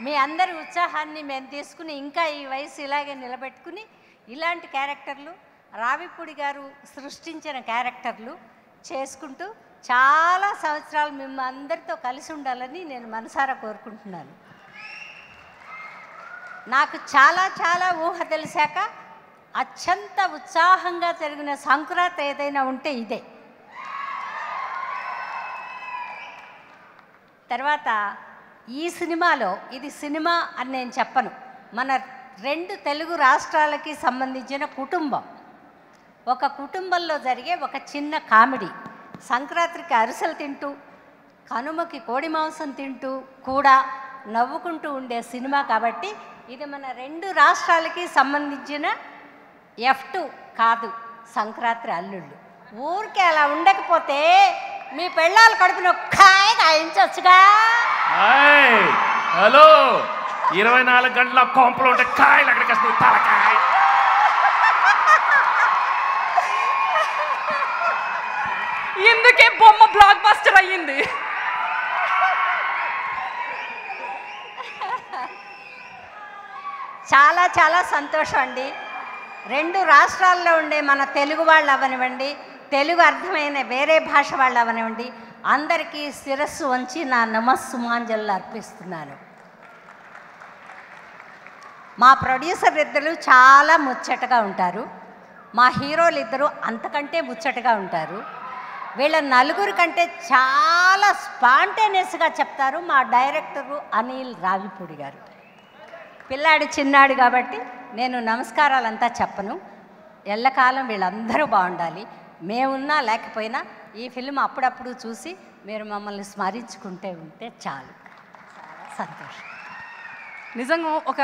మీ అందరి ఉత్సాహాన్ని మేము తీసుకుని ఇంకా ఈ వయసు ఇలాగే నిలబెట్టుకుని ఇలాంటి క్యారెక్టర్లు రావిపూడి గారు సృష్టించిన క్యారెక్టర్లు చేసుకుంటూ చాలా సంవత్సరాలు మేము అందరితో కలిసి ఉండాలని నేను మనసారా కోరుకుంటున్నాను. నాకు చాలా ఊహ తెలిసాక అత్యంత ఉత్సాహంగా జరిగిన సంక్రాంతి ఏదైనా ఉంటే ఇదే. తర్వాత ఈ సినిమాలో ఇది సినిమా అని నేను చెప్పను, మన 2 తెలుగు రాష్ట్రాలకి సంబంధించిన కుటుంబం, ఒక కుటుంబంలో జరిగే ఒక చిన్న కామెడీ. సంక్రాంతికి అరిసెలు తింటూ కనుమకి కోడి మాంసం తింటూ కూడా నవ్వుకుంటూ ఉండే సినిమా కాబట్టి ఇది మన 2 రాష్ట్రాలకి సంబంధించిన F2 కాదు సంక్రాంతి అల్లుళ్ళు. ఊరికే అలా ఉండకపోతే మీ పెళ్ళాల కడుపున కాయ కాయించొచ్చుగా. హలో 24 గంటల కొంపలు ఉంటే కాయలు అక్కడికి వస్తాయి తలకాయ. ఎందుకే బొమ్మ బ్లాక్ బస్టర్ అయ్యింది. చాలా సంతోషం అండి. 2 రాష్ట్రాల్లో ఉండే మన తెలుగు వాళ్ళు అవనివ్వండి, తెలుగు అర్థమైన వేరే భాష వాళ్ళు అవనివ్వండి, అందరికీ శిరస్సు వంచి నా నమస్సుమాంజలు అర్పిస్తున్నాను. మా ప్రొడ్యూసర్ ఇద్దరు చాలా ముచ్చటగా ఉంటారు, మా హీరోలు ఇద్దరు అంతకంటే ముచ్చటగా ఉంటారు. వీళ్ళ 4 కంటే చాలా స్పాంటేనియస్గా చెప్తారు మా డైరెక్టరు అనిల్ రావిపూడి గారు. పిల్లాడు చిన్నాడు కాబట్టి నేను నమస్కారాలంతా చెప్పను. ఎల్లకాలం వీళ్ళందరూ బాగుండాలి. మేమున్నా లేకపోయినా ఈ ఫిల్మ్ అప్పుడప్పుడు చూసి మీరు మమ్మల్ని స్మరించుకుంటే ఉంటే చాలు. సంతోషం. నిజంగా ఒక